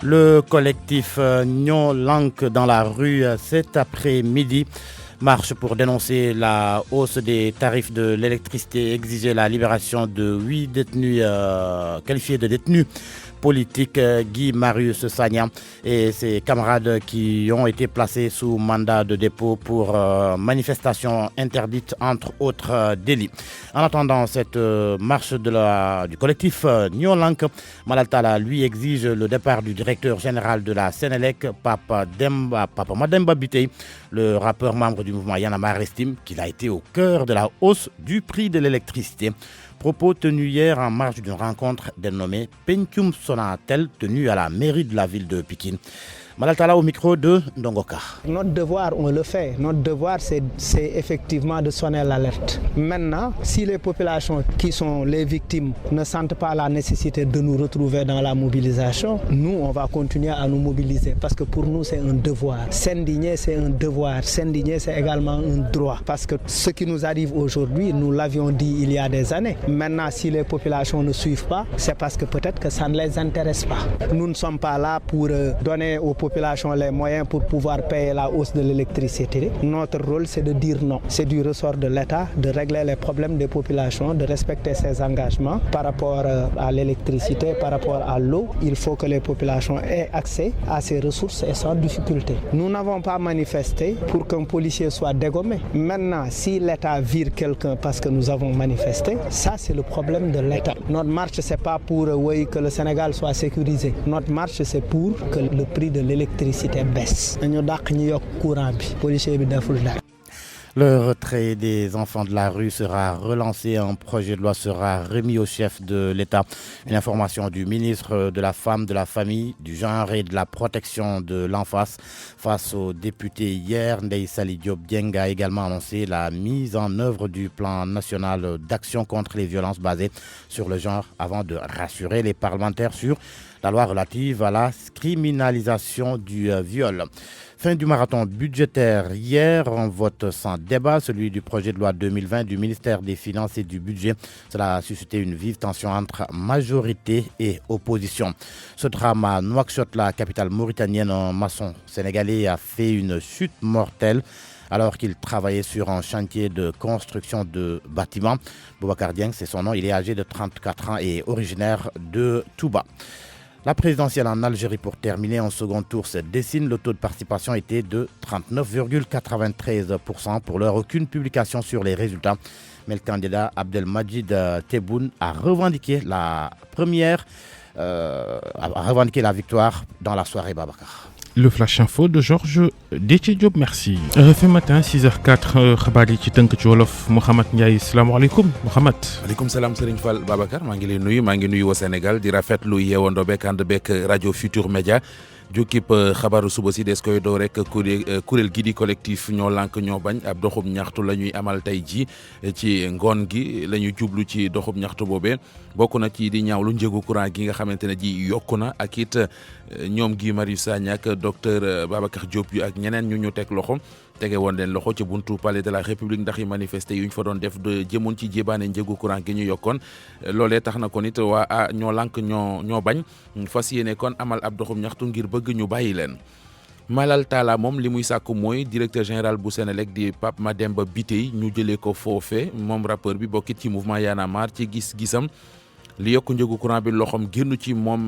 Le collectif Nyon Lank dans la rue cet après-midi marche pour dénoncer la hausse des tarifs de l'électricité, exiger la libération de 8 détenus qualifiés de détenus politiques, Guy Marius Sagna et ses camarades qui ont été placés sous mandat de dépôt pour manifestation interdite entre autres délits. En attendant cette marche du collectif Nyon Lank, Malal Talla lui exige le départ du directeur général de la Sénélec, Papa Mademba Bitèye. Le rappeur membre du mouvement Y'en a marre estime qu'il a été au cœur de la hausse du prix de l'électricité. Propos tenus hier en marge d'une rencontre dénommée Pencum Sonatel tenue à la mairie de la ville de Pikine. Malal Talla au micro de Ndongoka. Notre devoir, on le fait. Notre devoir, c'est effectivement de sonner l'alerte. Maintenant, si les populations qui sont les victimes ne sentent pas la nécessité de nous retrouver dans la mobilisation, nous, on va continuer à nous mobiliser parce que pour nous, c'est un devoir. S'indigner, c'est un devoir. S'indigner, c'est également un droit. Parce que ce qui nous arrive aujourd'hui, nous l'avions dit il y a des années. Maintenant, si les populations ne suivent pas, c'est parce que peut-être que ça ne les intéresse pas. Nous ne sommes pas là pour donner aux populations les moyens pour pouvoir payer la hausse de l'électricité. Notre rôle, c'est de dire non. C'est du ressort de l'État de régler les problèmes des populations, de respecter ses engagements par rapport à l'électricité, par rapport à l'eau. Il faut que les populations aient accès à ces ressources et sans difficulté. Nous n'avons pas manifesté pour qu'un policier soit dégommé. Maintenant, si l'État vire quelqu'un parce que nous avons manifesté, ça c'est le problème de l'État. Notre marche, c'est pas pour que le Sénégal soit sécurisé. Notre marche, c'est pour que le prix de l'électricité baisse. Le retrait des enfants de la rue sera relancé. Un projet de loi sera remis au chef de l'État. Une information du ministre de la Femme, de la Famille, du Genre et de la Protection de l'Enfance. Face aux députés hier, Ndeye Saly Diop Dieng a également annoncé la mise en œuvre du plan national d'action contre les violences basées sur le genre avant de rassurer les parlementaires sur la loi relative à la criminalisation du viol. Fin du marathon budgétaire hier, un vote sans débat, celui du projet de loi 2020 du ministère des Finances et du Budget. Cela a suscité une vive tension entre majorité et opposition. Ce drame à Nouakchott, la capitale mauritanienne, un maçon sénégalais a fait une chute mortelle alors qu'il travaillait sur un chantier de construction de bâtiments. Boubacar Dieng, c'est son nom, il est âgé de 34 ans et originaire de Touba. La présidentielle en Algérie pour terminer en second tour se dessine. Le taux de participation était de 39,93%. Pour l'heure, aucune publication sur les résultats. Mais le candidat Abdelmajid Tebboune a revendiqué la victoire dans la soirée Babacar. Le flash info de Georges Déthié Diop, merci. RFM matin 6h04 xabaar yi ci tënk ci wolof Mouhamed Ndiaye salaamaaleykum Mouhamed. waaleykum salaam Serigne Fall Babacar maa ngi lay nuyu waa Sénégal di rafetlu yeewandoo beeg ànd beeg rajo Futur Média jukkib xabaaru suba si des koy doo rek kuréel gi di collectif ñoo lànk ñoo bañ ab doxub ñaxtu la ñuy amal tey ji ci ngoon gi la ñuy jublu ci doxub ñaxtu boobee bokk na ci di ñaawlu njëgu courant gi nga xamante ne ji yokku na ak it ñoom Guy Marius Sagna ak docteur Babacar Diop yu ak ñeneen ñu teg loxo tege woon leen loxo ci buntu palais de la république ndax yi manifesté yu ñu fa doon def de jëmoon ci jébaane njëgu courant gi ñu yokkoon loolee tax na kon it waa ñoo lànk ñoo bañ fas yéene kon amal ab doxum ñaxtu ngir bëgg ñu bàyyi leen. Malal Talla moom li muy sàkku mooy directeur général bu Sénélec di Pape Mademba Bitèye ñu jëlee ko foofe moom rappeur bi bokkit ci mouvement Y'en a marre ci gis-gisam li yokk njëgu courant bi loxoom génn ci moom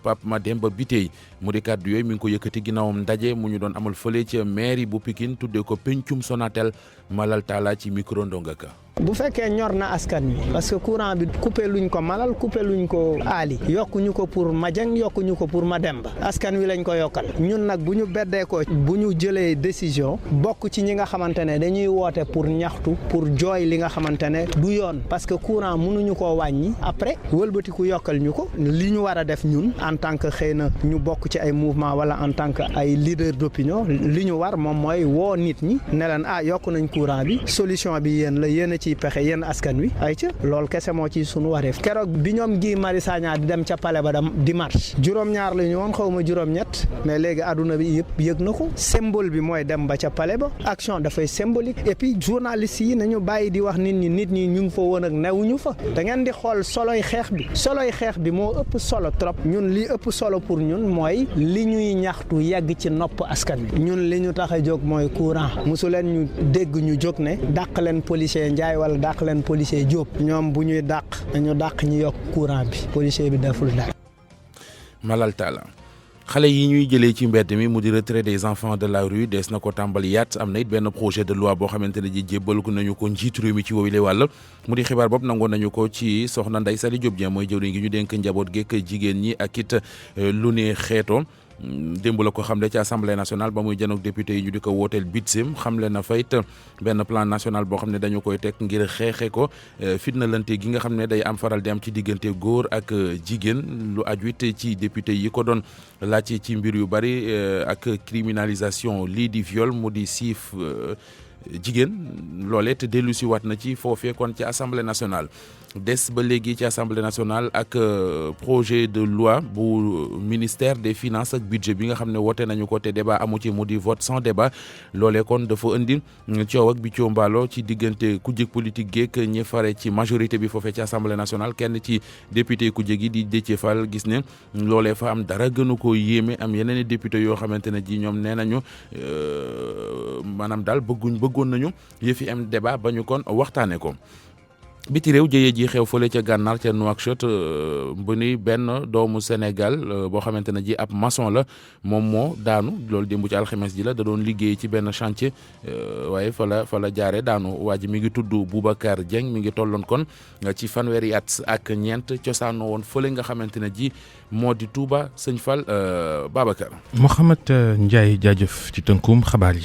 Pape Mademba Bitèye mu di kàddu yooyu mi ngi ko yëkkati ginnaawam ndaje mu ñu doon amal fële ca mairie bu Pikine tuddee ko pencum Sonatel Malal Talla ci micro Ndongaka. bu fekkee ñor na askan wi parce que courant bi coupé luñ ko Malal coupé luñ ko Ali yokkuñu ko pour Madieng yokkuñu ko pour Mademba askan wi lañ ko yokkal ñun nag bu ñu beddee ko bu ñu jëlee décision bokk ci ñi nga xamante ne dañuy woote pour ñaxtu pour jooy li nga xamante ne du yoon parce que courant mënuñu koo wàññi après wëlbatiku yokkal ñu ko li ñu war a def ñun en tant que xëy na ñu bokk ci ay mouvement wala en tant que ay leader d'opinion li ñu war moom mooy woo nit ñi ne leen yokku nañ courant bi solution bi yéen la yéen ciy pexe yéen askan wi ay ca loolu kese moo ci sunu wareef keroog bi ñoom Guy Marius Sagna di dem ca palais ba di marche juróom-ñaar la ñu woon xaw ma juróom-ñett mais léegi àdduna bi yëpp yëg na ko symbole bi mooy dem ba ca palais ba action dafay symbolique et puis journalistes yi nañu bàyyi di wax nit ñi ñu ngi fa woon ak newuñu fa da ngeen di xool soloy xeex bi moo ëpp solo trop ñun li ëpp solo pour ñun mooy li ñuy ñaxtu yegg ci nopp askan wi ñun li ñu tax a jóg mooy courant mosu leen ñu dégg ñu jóg ne dàq leen policier Ndiaye wala dàq leen policier Diop ñoom bu ñuy dàq ñu dàq ñu yokk courant bi policier bi deful dara. Malal Talla xale yi ñuy jëlee ci mbedd mi mu di retrait des enfants de la rue des na ko tàmbali yaat am na it benn projet de loi boo xamante ne ji jébbal ko nañu ko njiitu réew mi ci woowile wàll mu di xibaar boobu nangoon nañu ko ci soxna Ndeye Saly Diop Dieng mooy jëwriñ gi ñu dénk njaboot geek jigéen ñi ak it lu ne xeetoo démb la ko xamle ci assemblée nationale ba muy janook député yi ñu di ko wooteel bitsim xamle na fayit benn plan national boo xam ne dañu koy teg ngir xeexe ko fitnalante gi nga xam ne day am faral di am ci diggante góor ak jigéen lu aju it ci député yi ko doon laaj ci mbir yu bari ak criminalisation lii di viol mu di siif jigéen loolee te dellu si waat na ci foofee kon ci assemblée nationale des ba léegi ci assemblée nationale ak projet de loi bu ministère des finances ak budget bi nga xam ne woote nañu ko te débat amu ci mu di vote sans débat loolee kon dafa indi coow ak bi coombaalo ci diggante kujje politique geek ñi fare ci majorité bi foofee ci assemblée nationale kenn ci député kujje gi di Déthié Fall gis ne loolee fa am dara gënu ko yéeme am yeneen i député yoo xamante ne ji ñoom nee nañu maanaam daal bëggoon nañu yëfi am débat ba ñu kon waxtaane ko biti réew jëyee ji xew fële ca gànnaar ca Nouakchott bu ni benn doomu Sénégal boo xamante ne ji ab maçon la moom moo daanu loolu démb ci alxames ji la da doon liggéey ci benn chantier waaye fa la jaare daanu waa ji mi ngi tudd Boubacar Dieng mi ngi tolloon kon ci fanweeri at ak ñeent cosaanoo woon fële nga xamante ne ji moo di Touba sëñ Fall Babacar. Mouhamed Ndiaye jaajëf ci tënkum xabaar yi.